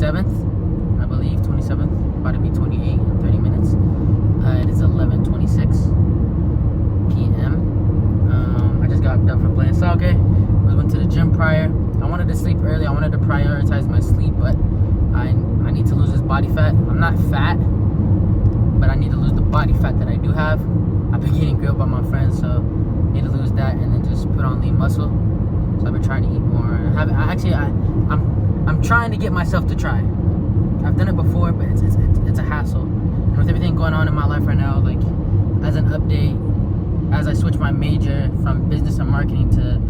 27th, I believe, 27th, about to be 28 in 30 minutes. It is 11:26 p.m. I just got done from playing soccer. We went to the gym prior. I wanted to sleep early. I wanted to prioritize my sleep, but I need to lose this body fat. I'm not fat, but I need to lose the body fat that I do have. I've been getting grilled by my friends, so I need to lose that and then just put on lean muscle. So I've been trying to eat more. I'm trying to get myself to try. I've done it before, but it's a hassle. And with everything going on in my life right now, like as an update, as I switch my major from business and marketing to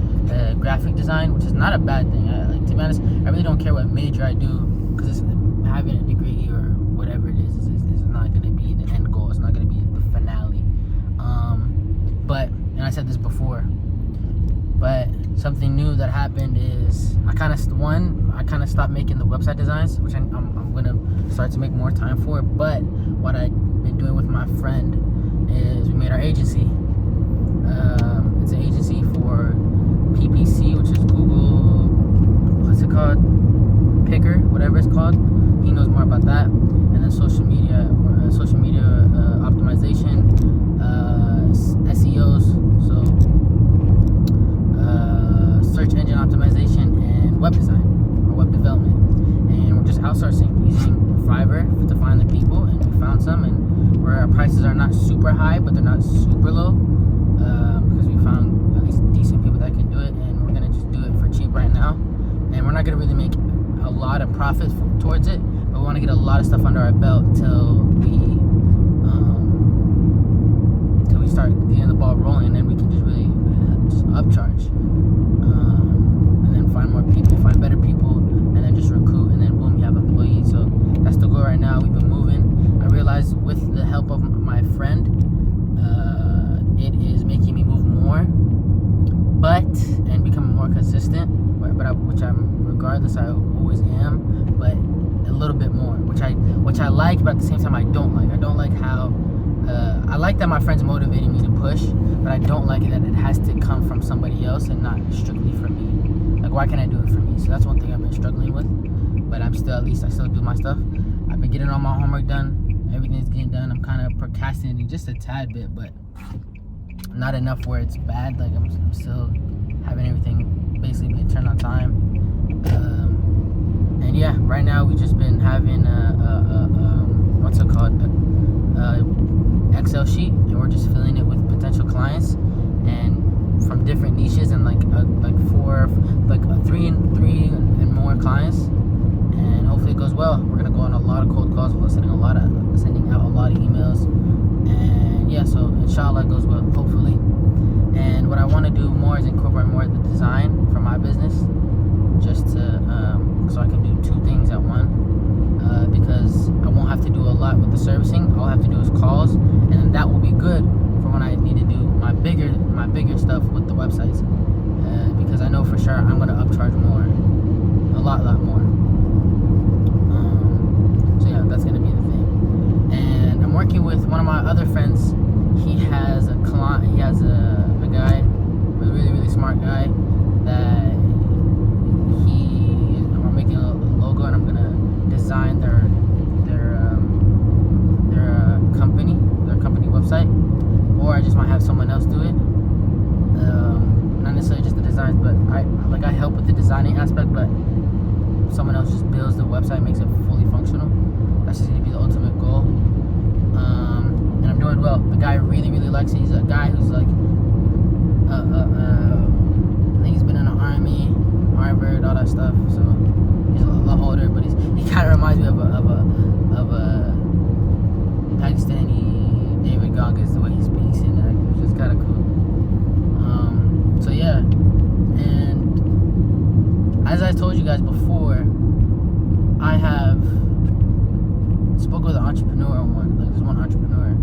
graphic design, which is not a bad thing. To be honest, I really don't care what major I do, because having a degree or whatever it is not going to be the end goal. It's not going to be the finale. But, and I said this before, but something new that happened is I kind of stopped making the website designs, which I'm going to start to make more time for. But what I've been doing with my friend is we made our agency. It's an agency for PPC, which is Google, what's it called? Picker, whatever it's called. He knows more about that. And then social media optimization, SEOs, so search engine optimization, and web design or web development. And we're just outsourcing using Fiverr to find the people, and we found some, and where our prices are not super high, but they're not super low, because we found at least decent people that can do it, and we're gonna just do it for cheap right now. And we're not gonna really make a lot of profit towards it, but we want to get a lot of stuff under our belt till we start getting the ball rolling, and then we can just really just upcharge, and then find more people, find better people, and then just recruit, and then boom, you have employees. So that's the goal right now. We've been moving. I realized with the help of my friend, it is making me move more, and becoming more consistent. Which I'm, regardless, I always am, but a little bit more, which I like, but at the same time I don't like. I don't like how I like that my friends motivating me to push, but I don't like that it has to come from somebody else and not strictly for me. Like, why can't I do it for me? So that's one thing I've been struggling with, but I still do my stuff. I've been getting all my homework done. Everything's getting done. I'm kind of procrastinating just a tad bit, but not enough where it's bad. Like, I'm still having everything basically being turned on time. And yeah, right now we've just been having what's it called? Excel sheet, and we're just filling it with potential clients, and from different niches, and three and more clients, and hopefully it goes well. We're gonna go on a lot of cold calls. We're sending out a lot of emails, and yeah, so inshallah it goes well, hopefully. And what I want to do more is incorporate more of the design for my business, just to so I can do two things at one. Because I won't have to do a lot with the servicing. All I have to do is calls, and then that will be good for when I need to do my bigger stuff with the websites. Because I know for sure I'm gonna upcharge more, a lot more. So yeah, that's gonna be the thing. And I'm working with one of my other friends. He has a client. He has a guy, a really smart guy, that we're making a logo, and I'm gonna design their company website, or I just might have someone else do it. Not necessarily just the designs, but I help with the designing aspect, but someone else just builds the website, makes it fully functional. That's just gonna be the ultimate goal. And I'm doing well. The guy really likes it. He's a guy who's like I think he's been in the army, Harvard, all that stuff. So he's a lot older, but he kind of reminds me of a Pakistani David Goggins, the way he speaks, and it's just kind of cool. So yeah, and as I told you guys before, I have spoke with an entrepreneur there's one entrepreneur,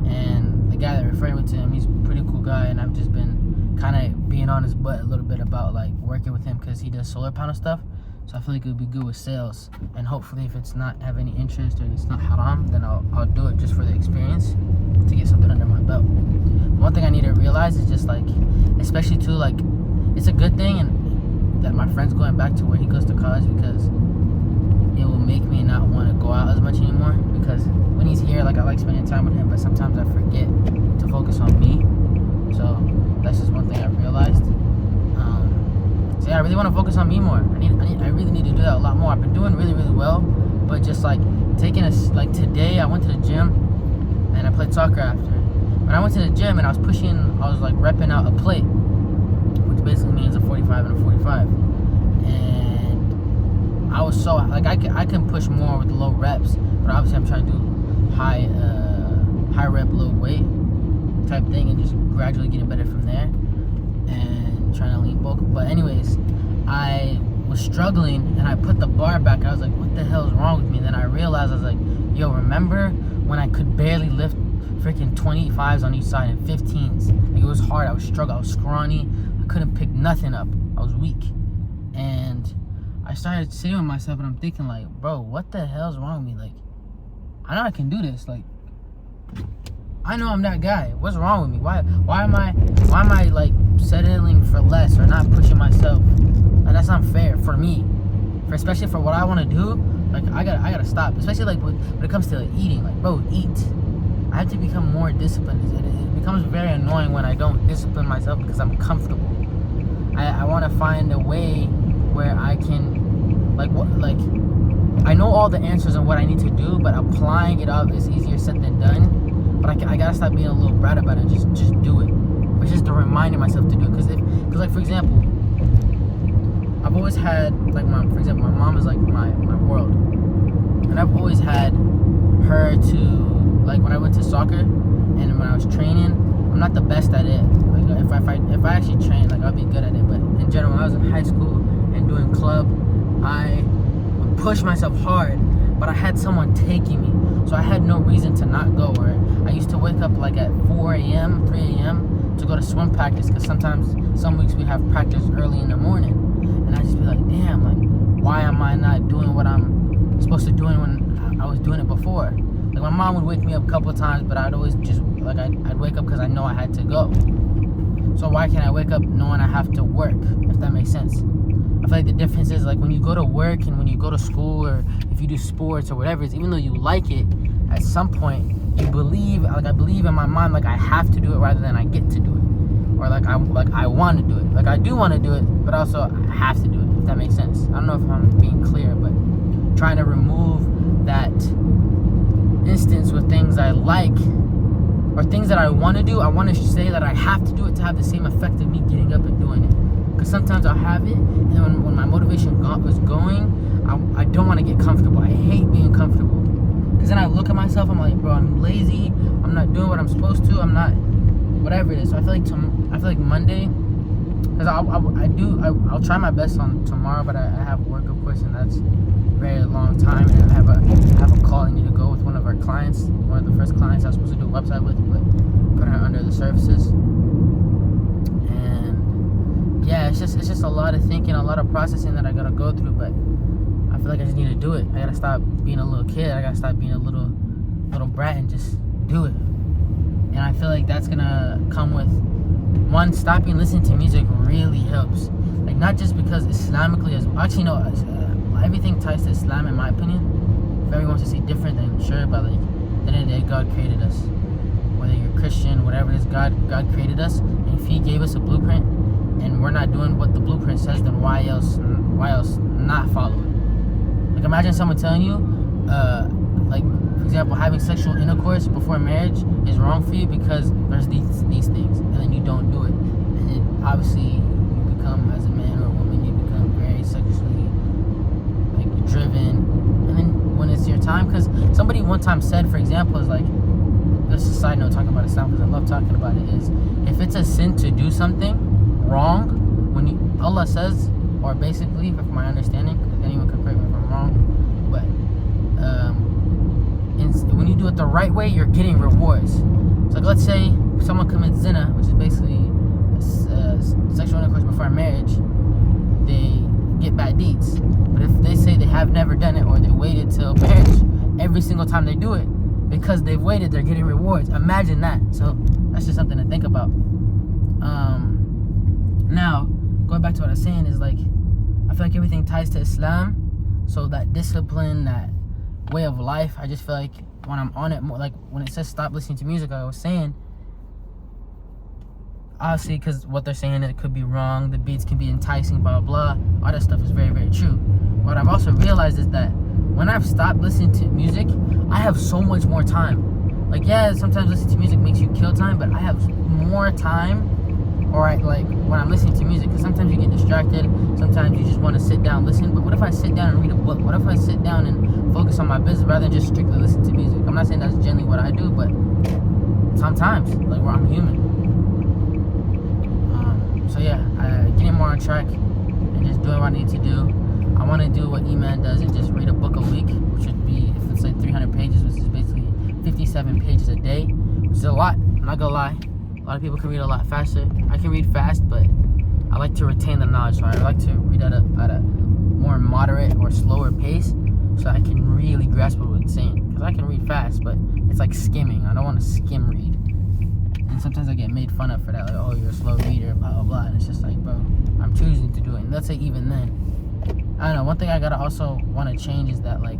and the guy that referred me to him, he's a pretty cool guy, and I've just been kind of being on his butt a little bit about like working with him, because he does solar panel stuff. So I feel like it would be good with sales, and hopefully if it's not have any interest or it's not haram, then I'll do it just for the experience, to get something under my belt. One thing I need to realize is just like, especially too, like, it's a good thing and that my friend's going back to where he goes to college, because it will make me not want to go out as much anymore, because when he's here, like, I like spending time with him, but sometimes I forget to focus on me. So that's just one thing I've realized. So yeah, I really want to focus on me more. I really need to do that a lot more. I've been doing really, really well, but just like like today, I went to the gym and I played soccer after. When I went to the gym and I was like repping out a plate, which basically means a 45 and a 45. And I was so, like, I can push more with the low reps, but obviously I'm trying to do high rep, low weight type thing, and just gradually getting better from there and trying to lean bulk. But anyways, I was struggling and I put the bar back. I was like, what the hell is wrong with me? And then I realized, I was like, yo, remember when I could barely lift freaking 25s on each side and 15s? Like, it was hard. I was struggling. I was scrawny. I couldn't pick nothing up. I was weak. And I started sitting with myself and I'm thinking, like, bro, what the hell's wrong with me? Like, I know I can do this. Like, I know I'm that guy. What's wrong with me? Why am I like settling for less or not pushing myself? Like, that's not fair for me. Especially for what I want to do. Like, I gotta stop. Especially like when it comes to eating. Like, bro, eat. I have to become more disciplined. It becomes very annoying when I don't discipline myself because I'm comfortable. I want to find a way where I can, like, I know all the answers and what I need to do, but applying it up is easier said than done. But I gotta stop being a little brat about it. Just do it. But just to reminding myself to do it. Because like, for example, I've always had, like, my mom is like my world, and I've always had her to, like, when I went to soccer and when I was training, I'm not the best at it. Like, if I actually train, like, I'll be good at it. But in general, when I was in high school and doing club, I would push myself hard, but I had someone taking me, so I had no reason to not go. Or I used to wake up like at 4 a.m., 3 a.m. to go to swim practice, because sometimes, some weeks we have practice early in the morning, and I just be like, damn, like, why am I not doing what I'm supposed to do when I was doing it before? Like, my mom would wake me up a couple of times, but I'd always just, like, I'd wake up because I know I had to go. So why can't I wake up knowing I have to work, if that makes sense? I feel like the difference is, like, when you go to work and when you go to school, or if you do sports or whatever it is, even though you like it, at some point you believe, like, I believe in my mind, like, I have to do it rather than I get to do it, or like I want to do it. Like, I do want to do it, but also I have to do it, if that makes sense. I don't know if I'm being clear, but trying to remove that instance with things I like or things that I want to do. I want to say that I have to do it to have the same effect of me getting up and doing it. Because sometimes I'll have it, and then when my motivation was going, I don't want to get comfortable. I hate being comfortable. Because then I look at myself, I'm like, bro, I'm lazy. I'm not doing what I'm supposed to. I'm not, whatever it is. So I feel like Monday, because I'll try my best on tomorrow, but I have work, of course, and that's a very long time, and I have a call I need to go with one of our clients, one of the first clients I was supposed to do a website with, but put her under the services. And yeah, it's just a lot of thinking, a lot of processing that I gotta go through, but I feel like I just need to do it. I gotta stop being a little kid. I gotta stop being a little brat and just do it. And I feel like that's gonna come with, one, stopping listening to music really helps. Like, not just because Islamically, actually no, everything ties to Islam in my opinion. If everyone wants to see different, then sure, but like, at the end of the day, God created us. Whether you're Christian, whatever it is, God created us, and if He gave us a blueprint, and we're not doing what the blueprint says, then why else not follow it? Like, imagine someone telling you, like, for example, having sexual intercourse before marriage is wrong for you because there's these things, and then you don't do it, and then obviously you become, as a man or a woman, you become very sexually, like, driven, and then when it's your time, because somebody one time said, for example, is like, just a side note talking about Islam, because I love talking about it, is if it's a sin to do something wrong, when Allah says, or basically, from my understanding, anyone can correct me if I'm wrong, but when you do it the right way, you're getting rewards. So, like, let's say someone commits zina, which is basically sexual intercourse before marriage, they get bad deeds. But if they say they have never done it, or they waited till marriage, every single time they do it, because they've waited, they're getting rewards. Imagine that. So that's just something to think about. Now, going back to what I was saying, is like, I feel like everything ties to Islam. So that discipline, that way of life, I just feel like when I'm on it more, like when it says stop listening to music, like I was saying, obviously because what they're saying, it could be wrong, the beats can be enticing, blah blah blah, all that stuff is very, very true. What I've also realized is that when I've stopped listening to music, I have so much more time. Like, yeah, sometimes listening to music makes you kill time, but I have more time. Or like when I'm listening to music, because sometimes you get distracted, sometimes you just want to sit down, listen. But what if I sit down and read a book? What if I sit down and focus on my business rather than just strictly listen to music? I'm not saying that's generally what I do, but sometimes, like, where I'm human. So yeah, getting more on track and just doing what I need to do. I want to do what E-Man does and just read a book a week, which would be, if it's like 300 pages, which is basically 57 pages a day, which is a lot. I'm not gonna lie. A lot of people can read a lot faster. I can read fast, but I like to retain the knowledge. So I like to read at a more moderate or slower pace, so I can really grasp what it's saying. Because I can read fast, but it's like skimming. I don't want to skim read. And sometimes I get made fun of for that. Like, oh, you're a slow reader, blah, blah, blah. And it's just like, bro, I'm choosing to do it. And let's say even then, I don't know. One thing I gotta also want to change is that, like,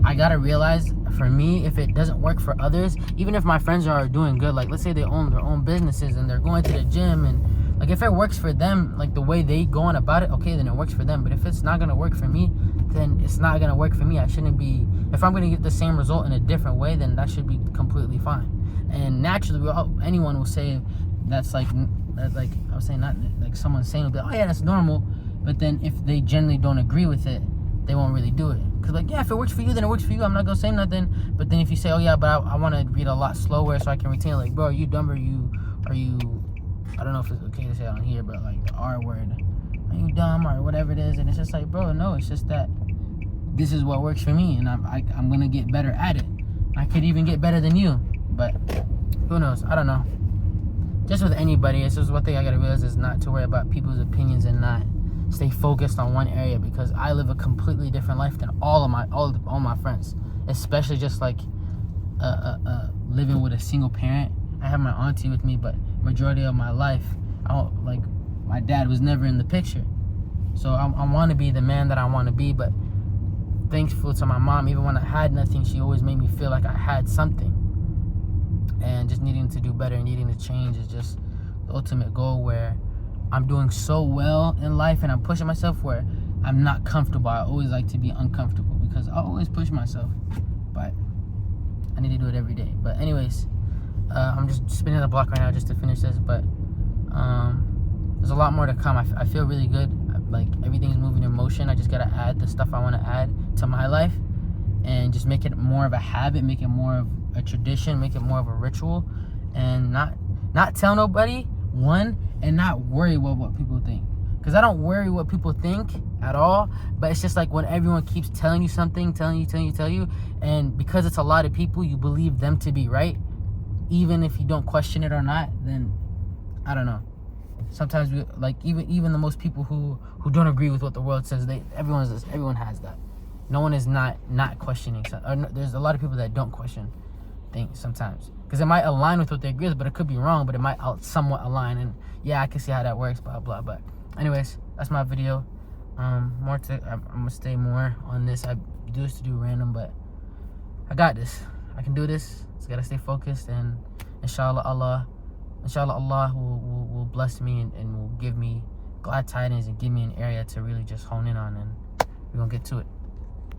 I gotta realize, for me, if it doesn't work for others, even if my friends are doing good, like let's say they own their own businesses and they're going to the gym, and like if it works for them, like the way they go on about it, okay, then it works for them. But if it's not gonna work for me, then it's not gonna work for me. I shouldn't be, if I'm gonna get the same result in a different way, then that should be completely fine. And naturally, anyone will say that's like I was saying, not like someone saying, will be like, oh yeah, that's normal. But then if they generally don't agree with it, they won't really do it. Because, like, yeah, if it works for you, then it works for you. I'm not going to say nothing. But then if you say, oh, yeah, but I want to read a lot slower so I can retain, like, bro, are you dumb? Are you, I don't know if it's okay to say it on here, but, like, the R word. Are you dumb or whatever it is? And it's just like, bro, no, it's just that this is what works for me. And I'm going to get better at it. I could even get better than you. But who knows? I don't know. Just with anybody, it's just one thing I got to realize is not to worry about people's opinions and not stay focused on one area, because I live a completely different life than all my friends, especially just like living with a single parent. I have my auntie with me, but majority of my life, like my dad was never in the picture. So I want to be the man that I want to be, but thankful to my mom, even when I had nothing, she always made me feel like I had something. And just needing to do better, needing to change is just the ultimate goal, where I'm doing so well in life and I'm pushing myself where I'm not comfortable. I always like to be uncomfortable because I always push myself, but I need to do it every day. But anyways, I'm just spinning the block right now just to finish this, but there's a lot more to come. I feel really good. Like, everything's moving in motion. I just gotta add the stuff I want to add to my life and just make it more of a habit, make it more of a tradition, make it more of a ritual, and not tell nobody, and not worry about what people think. Because I don't worry what people think at all, but it's just like when everyone keeps telling you something, telling you, and because it's a lot of people, you believe them to be right, even if you don't question it or not. Then I don't know. Sometimes we, like, even the most people who don't agree with what the world says, everyone has that. No one is not questioning. There's a lot of people that don't question things sometimes, because it might align with what they agree with, but it could be wrong, but it might somewhat align. And yeah, I can see how that works, blah blah. But anyways, that's my video. I'm gonna stay more on this. I do this to do random, but I got this. I can do this. Just gotta stay focused, and inshallah Allah will bless me and will give me glad tidings and give me an area to really just hone in on, and we're gonna get to it.